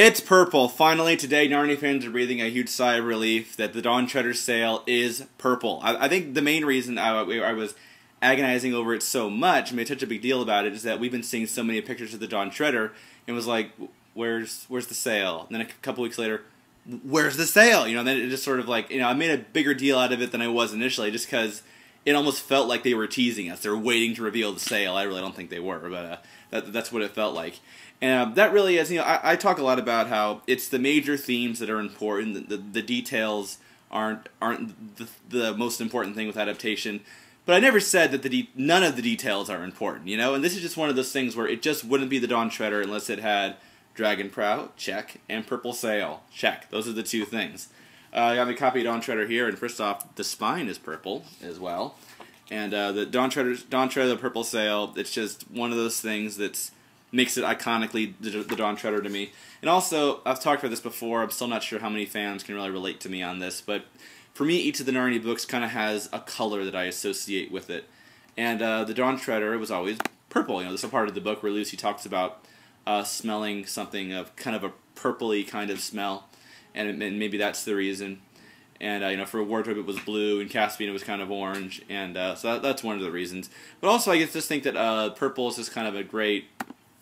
It's purple. Finally, today, Narnia fans are breathing a huge sigh of relief that the Dawn Treader sail is purple. I think the main reason I was agonizing over it so much, and made such a big deal about it, is that we've been seeing so many pictures of the Dawn Treader, and was like, where's the sail? And then a couple weeks later, where's the sail? You know, and then it just sort of like, you know, I made a bigger deal out of it than I was initially, just because it almost felt like they were teasing us. They were waiting to reveal the sail. I really don't think they were, but that's what it felt like. And that really is, you know, I talk a lot about how it's the major themes that are important. The details aren't the most important thing with adaptation. But I never said that none of the details are important, you know? And this is just one of those things where it just wouldn't be the Dawn Treader unless it had Dragon Prow, check, and Purple Sail, check. Those are the two things. I got a copy of Dawn Treader here, and first off, the spine is purple as well. And the Dawn Treader, the Purple Sail, it's just one of those things that's makes it iconically the Dawn Treader to me. And also, I've talked about this before, I'm still not sure how many fans can really relate to me on this, but for me, each of the Narnia books kind of has a color that I associate with it. And the Dawn Treader was always purple. You know, there's a part of the book where Lucy talks about smelling something of kind of a purpley kind of smell, and maybe that's the reason. And you know, for Wardrobe it was blue, and Caspian it was kind of orange, and so that's one of the reasons. But also, I just think that purple is just kind of a great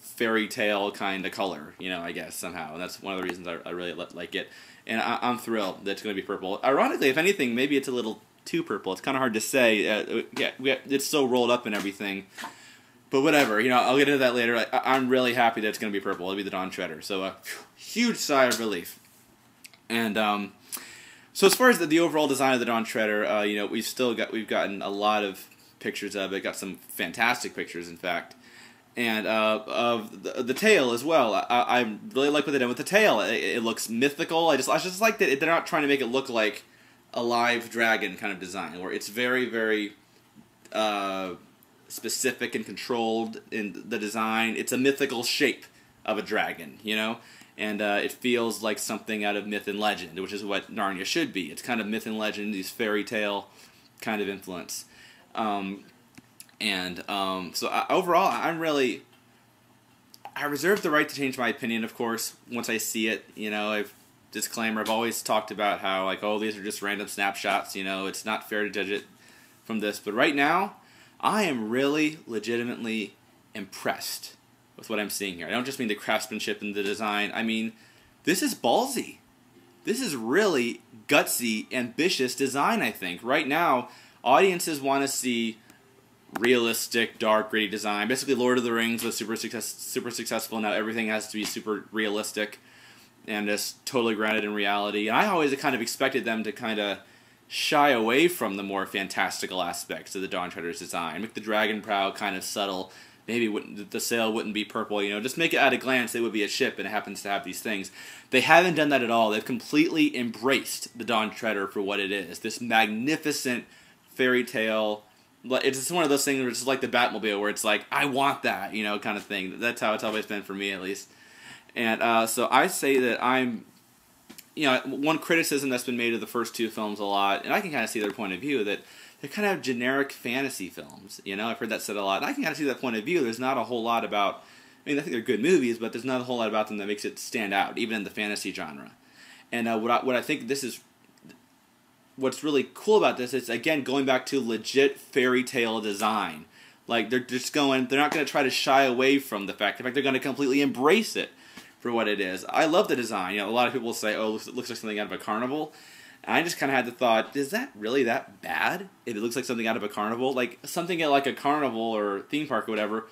fairy tale kind of color, you know, I guess, somehow. And that's one of the reasons I really like it. And I'm thrilled that it's going to be purple. Ironically, if anything, maybe it's a little too purple. It's kind of hard to say. It's so rolled up and everything. But whatever, you know, I'll get into that later. I'm really happy that it's going to be purple. It'll be the Dawn Treader. So huge sigh of relief. And so as far as the overall design of the Dawn Treader, you know, we've gotten a lot of pictures of it. Got some fantastic pictures, in fact. And of the tail as well. I really like what they did with the tail. It looks mythical. I just like that they're not trying to make it look like a live dragon kind of design, where it's very, very specific and controlled in the design. It's a mythical shape of a dragon, you know? And it feels like something out of myth and legend, which is what Narnia should be. It's kind of myth and legend, these fairy tale kind of influence. So overall, I reserve the right to change my opinion, of course, once I see it. You know, disclaimer, I've always talked about how, like, oh, these are just random snapshots, you know, it's not fair to judge it from this. But right now, I am really legitimately impressed with what I'm seeing here. I don't just mean the craftsmanship and the design. I mean, this is ballsy. This is really gutsy, ambitious design, I think. Right now, audiences want to see realistic, dark, gritty design. Basically, Lord of the Rings was super successful. Now everything has to be super realistic and just totally grounded in reality. And I always kind of expected them to kind of shy away from the more fantastical aspects of the Dawn Treader's design. Make the Dragon Prow kind of subtle. Maybe the sail wouldn't be purple, you know. Just make it at a glance it would be a ship, and it happens to have these things. They haven't done that at all. They've completely embraced the Dawn Treader for what it is. This magnificent fairy tale. It's just one of those things where it's just like the Batmobile, where it's like, I want that, you know, kind of thing. That's how it's always been for me, at least. And so I say that you know, one criticism that's been made of the first two films a lot, and I can kind of see their point of view, that they're kind of generic fantasy films. You know, I've heard that said a lot. And I can kind of see that point of view. There's not a whole lot about, I mean, I think they're good movies, but there's not a whole lot about them that makes it stand out, even in the fantasy genre. And what I think this is, what's really cool about this is, again, going back to legit fairy tale design. Like, they're not going to try to shy away from the fact. In fact, they're going to completely embrace it for what it is. I love the design. You know, a lot of people say, oh, it looks like something out of a carnival. And I just kind of had the thought, is that really that bad if it looks like something out of a carnival? Like, something at like a carnival or theme park or whatever,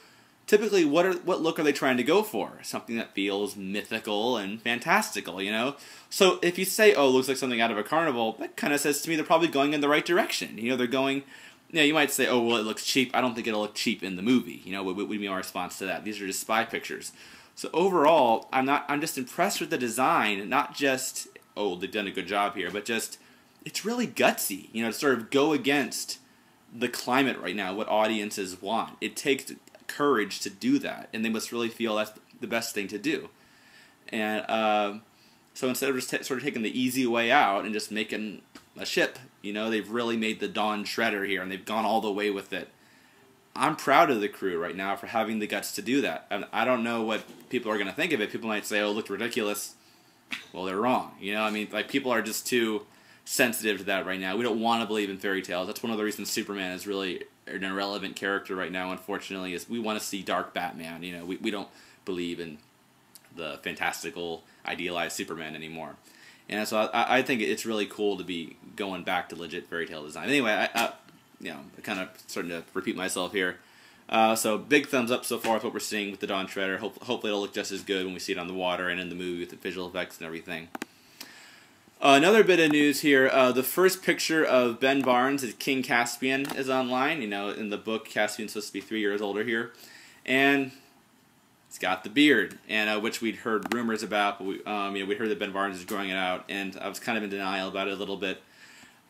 typically what look are they trying to go for? Something that feels mythical and fantastical, you know? So if you say, oh, it looks like something out of a carnival, that kind of says to me they're probably going in the right direction. You know, they're going, you know, you might say, oh, well, it looks cheap. I don't think it'll look cheap in the movie. You know, what would be my response to that? These are just spy pictures. So overall, I'm just impressed with the design, not just, oh, they've done a good job here, but just, it's really gutsy, you know, to sort of go against the climate right now, what audiences want. It takes courage to do that, and they must really feel that's the best thing to do. And so instead of just sort of taking the easy way out and just making a ship, you know, they've really made the Dawn Treader here, and they've gone all the way with it. I'm proud of the crew right now for having the guts to do that. And I don't know what people are going to think of it. People might say, oh, it looked ridiculous. Well, they're wrong. You know, I mean, like, people are just too sensitive to that right now. We don't want to believe in fairy tales. That's one of the reasons Superman is really an irrelevant character right now, unfortunately, is we want to see dark Batman. You know, we don't believe in the fantastical, idealized Superman anymore. And so I think it's really cool to be going back to legit fairy tale design. Anyway, you know, kind of starting to repeat myself here. So big thumbs up so far with what we're seeing with the Dawn Treader. Hopefully it'll look just as good when we see it on the water and in the movie with the visual effects and everything. Another bit of news here. The first picture of Ben Barnes as King Caspian is online. You know, in the book, Caspian's supposed to be 3 years older here. And he's got the beard, and which we'd heard rumors about, but we heard that Ben Barnes is growing it out, and I was kind of in denial about it a little bit.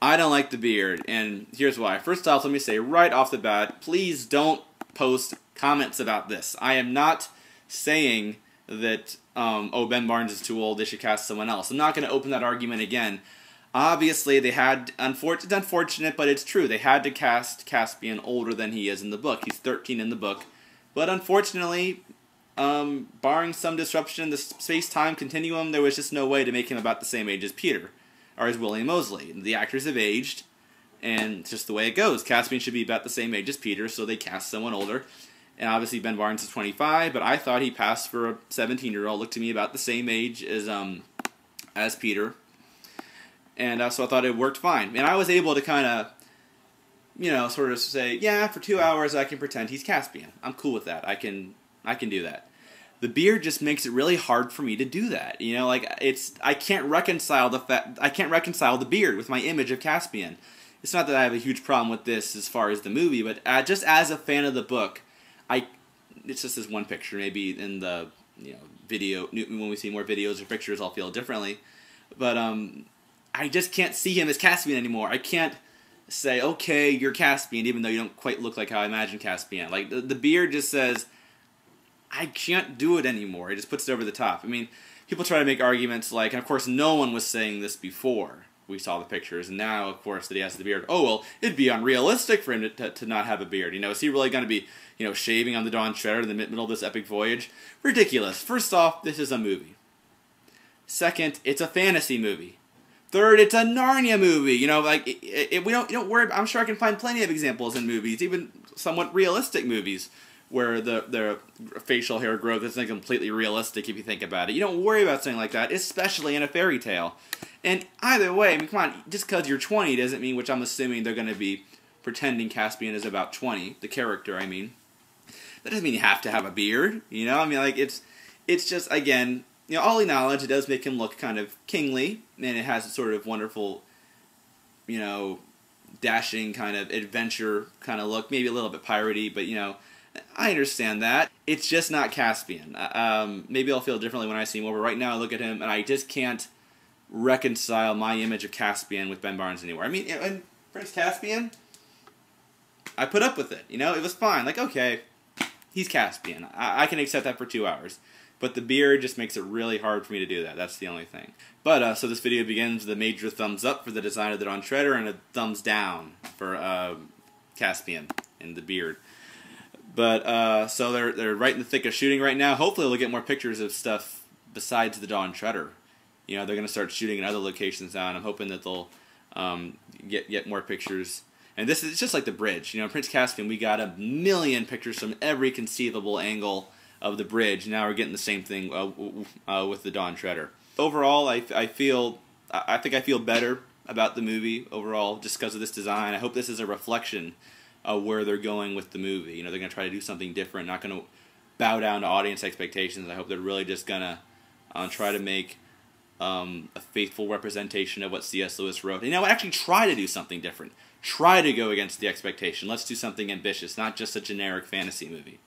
I don't like the beard, and here's why. First off, let me say right off the bat, please don't post comments about this. I am not saying that, oh, Ben Barnes is too old, they should cast someone else. I'm not going to open that argument again. Obviously, they had, it's unfortunate, but it's true, they had to cast Caspian older than he is in the book. He's 13 in the book. But unfortunately, barring some disruption in the space-time continuum, there was just no way to make him about the same age as Peter, or as William Moseley. The actors have aged, and it's just the way it goes. Caspian should be about the same age as Peter, so they cast someone older. And obviously Ben Barnes is 25, but I thought he passed for a 17-year-old. Looked to me about the same age as Peter. And so I thought it worked fine. And I was able to kind of, you know, sort of say, yeah, for 2 hours I can pretend he's Caspian. I'm cool with that. I can do that. The beard just makes it really hard for me to do that. You know, like, I can't reconcile the beard with my image of Caspian. It's not that I have a huge problem with this as far as the movie, but just as a fan of the book, it's just this one picture. Maybe in the, you know, video, when we see more videos or pictures, I'll feel differently. But I just can't see him as Caspian anymore. I can't say, okay, you're Caspian, even though you don't quite look like how I imagine Caspian. Like, the beard just says, I can't do it anymore. It just puts it over the top. I mean, people try to make arguments like, and of course no one was saying this before we saw the pictures, and now, of course, that he has the beard. Oh, well, it'd be unrealistic for him to not have a beard. You know, is he really going to be, you know, shaving on the Dawn Treader in the middle of this epic voyage? Ridiculous. First off, this is a movie. Second, it's a fantasy movie. Third, it's a Narnia movie. You know, like, we don't worry. I'm sure I can find plenty of examples in movies, even somewhat realistic movies, where the facial hair growth isn't completely realistic if you think about it. You don't worry about something like that, especially in a fairy tale. And either way, I mean, come on, just because you're 20 doesn't mean, which I'm assuming they're going to be pretending Caspian is about 20, the character, I mean. That doesn't mean you have to have a beard, you know? I mean, like, it's just, again, you know, all acknowledge it does make him look kind of kingly, and it has a sort of wonderful, you know, dashing kind of adventure kind of look, maybe a little bit piratey, but, you know, I understand that. It's just not Caspian. Maybe I'll feel differently when I see him over. Right now I look at him and I just can't reconcile my image of Caspian with Ben Barnes anymore. I mean, and Prince Caspian, I put up with it. You know, it was fine. Like, okay, he's Caspian. I can accept that for 2 hours. But the beard just makes it really hard for me to do that. That's the only thing. But, so this video begins with a major thumbs up for the design of the Dawn Treader and a thumbs down for Caspian and the beard. But, so they're right in the thick of shooting right now. Hopefully they'll get more pictures of stuff besides the Dawn Treader. You know, they're going to start shooting in other locations now, and I'm hoping that they'll get more pictures. And this is just like the bridge. You know, Prince Caspian, we got a million pictures from every conceivable angle of the bridge. Now we're getting the same thing with the Dawn Treader. Overall, I think I feel better about the movie overall just because of this design. I hope this is a reflection of where they're going with the movie. You know, they're going to try to do something different, not going to bow down to audience expectations. I hope they're really just going to try to make a faithful representation of what C.S. Lewis wrote. And, you know, actually try to do something different. Try to go against the expectation. Let's do something ambitious, not just a generic fantasy movie.